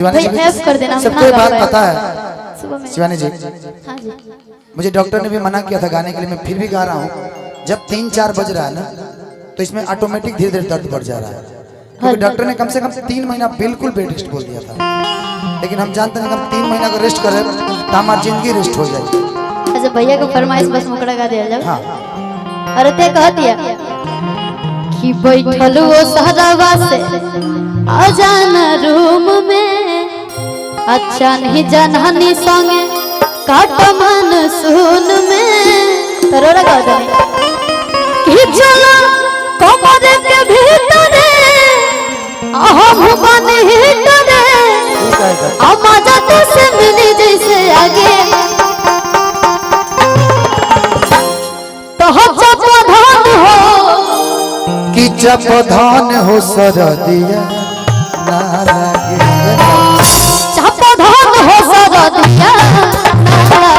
कर देना। सबको ये बात पता है शिवानी जी। हाँ जी। मुझे डॉक्टर ने भी मना किया था गाने के लिए, मैं फिर भी गा रहा हूँ। जब 3-4 बज रहा है ना तो इसमें ऑटोमेटिक धीरे धीरे दर्द बढ़ जा रहा है, क्योंकि डॉक्टर ने कम से कम 3 महीना बिल्कुल बेड रेस्ट बोल दिया था। लेकिन हम जानते हैं कि हम 3 महीना का रेस्ट करें तो हमारी जिंदगी रेस्ट हो जाएगी। अच्छा भैया को फरमाइश बस मुकड़ा गा दिया जाओ। हाँ। अरे ते कह दिया कि बैठल वो सहरावा से आ जाना रूम में, अच्छा नहीं जानहानी संगे काट मन सुन में। तरोरा गा दे कि चला कमर के भीतर हम बने हिटर आवाज़ तो से मिली जैसे आगे तो चपधान हो कि चपधान हो सरदिया ना लगे, चपधान हो सरदिया ना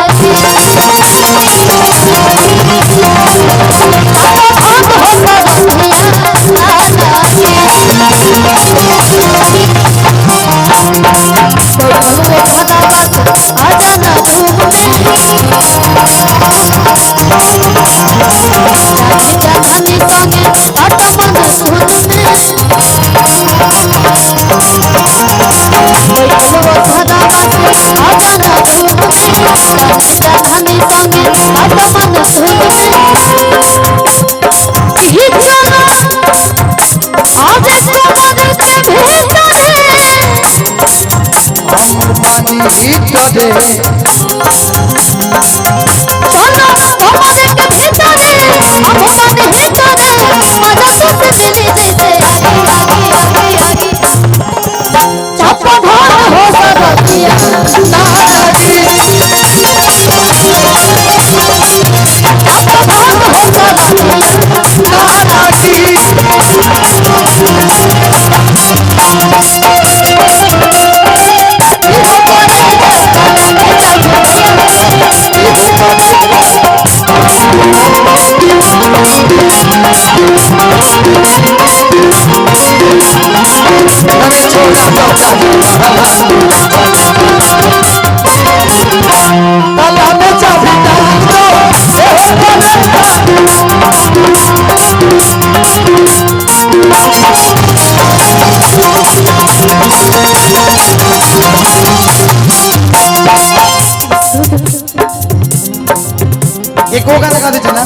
एक वो गाना गा दे चला।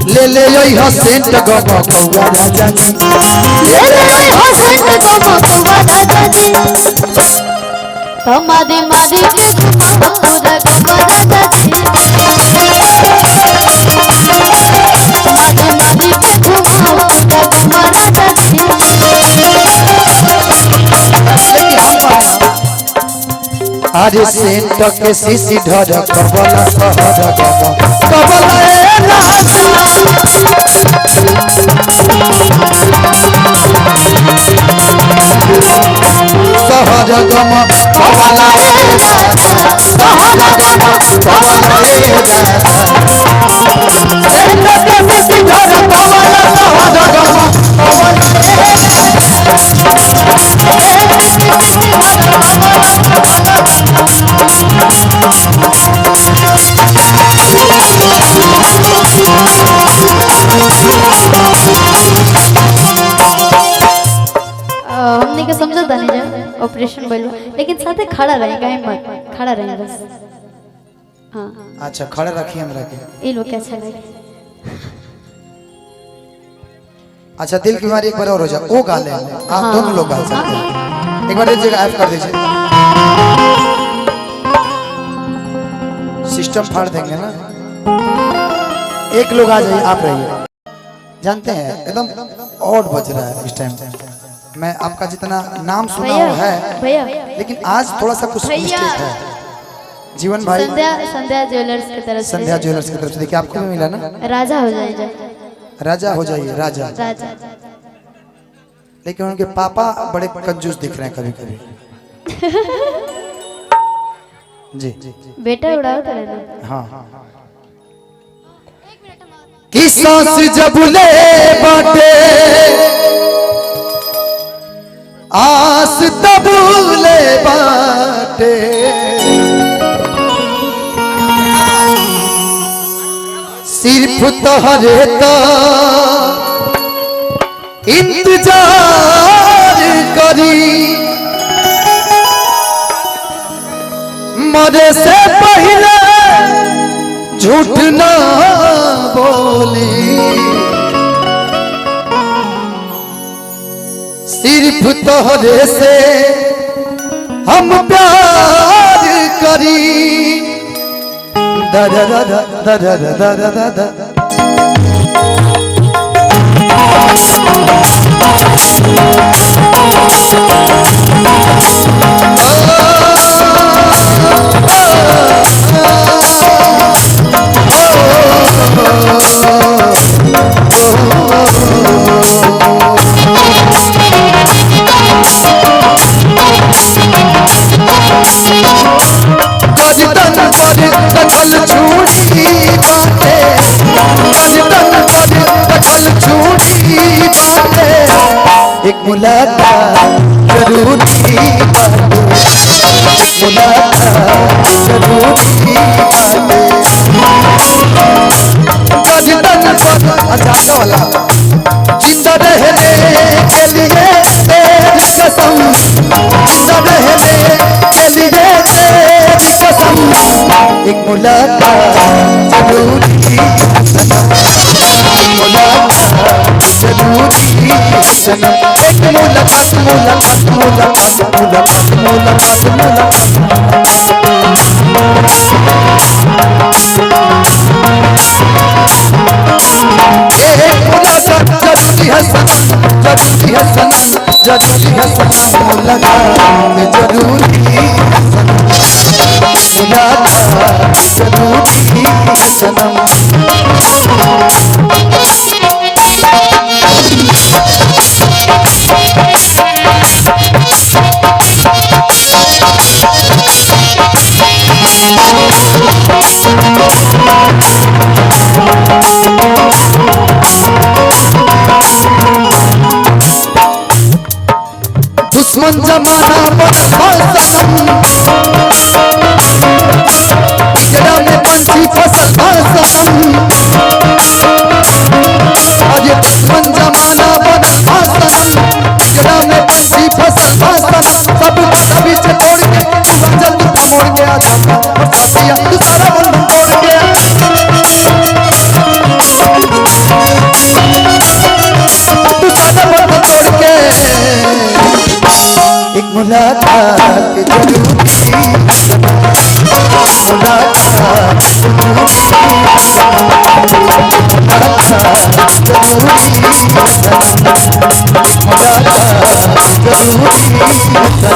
ले ले योई हसेंट गो बकवा राजा जी, ले ले हसेंट गो बकवा राजा जी, तमादी मादी के घुमा पूरा गो राजा जी, तमादी मादी के घुमा पूरा गो राजा जी। आज सेंट के सीसी ढर कबला सहर गम कबला ए राजा, सहर गम कबला ए राजा, सहर गम कबला ए राजा, सेंट के सीसी ढर कबला सहर गम कबला ए हमने के समझा था नहीं जा ऑपरेशन बोलो, लेकिन साथे खड़ा रहेगा, हिम्मत खड़ा रहेगा बस। हाँ अच्छा खड़े रखिए हमरा के, ये लोग कैसा लगे। अच्छा दिल की बीमारी एक बार और हो जाए वो गा ले, आप दोनों लोग गा सकते हैं। एक बार इस जगह ऐड कर दीजिए, सिस्टम फाड़ देंगे ना। एक लोग आ जाइए, आप रहिए। जानते हैं एकदम ऑड बज रहा है इस टाइम। मैं आपका जितना नाम सुना है भैया, लेकिन आज थोड़ा सा कुछ मिस्टेक है। जीवन भाई संध्या ज्वेलर्स की तरफ से, संध्या ज्वेलर्स की तरफ से देखिए आपको भी मिला ना। राजा हो जाइए, राजा हो जाइए, राजा। लेकिन उनके पापा बड़े कंजूस दिख रहे हैं कभी कभी। जी बेटा उड़ाओ तो रहना। हाँ कि सांस जब ले बाटे आस तबूले बाटे सिर्फ तोहरे तो इंतजार करी मरे से पहले झूठ ना बोली सिर्फ तोहरे से हम प्यार करी दा दा दा दा दा दा दा दा दा एक मुलाकात जरूरी मुलाकात जरूरी अचानक वाला जिंदा रहने के लिए तेरी कसम जिंदा रहने के लिए तेरी कसम एक मुलाकात जरूरी मुलाकात जरूरी सनम एक मुलाकात मुलाकात मुलाकात मुलाकात मुलाकात एक मुलाकात जरूरी है सनम जरूरी है सनम जरूरी है सनम मुलाकात जरूरी है सनम मुलाकात जरूरी है सनम दुश्मन जमाना पिंजरा में पंछी फसल अरे दुश्मन जमाना पिंजरा में पंछी फसल सब कभी से तोड़ के जब तू मोड़ के आ जाता और साथिया तू सारा बंधन तोड़ के तू सारा बंधन तोड़ के एक मुलाकात जरूरी मुलाकात जरूरी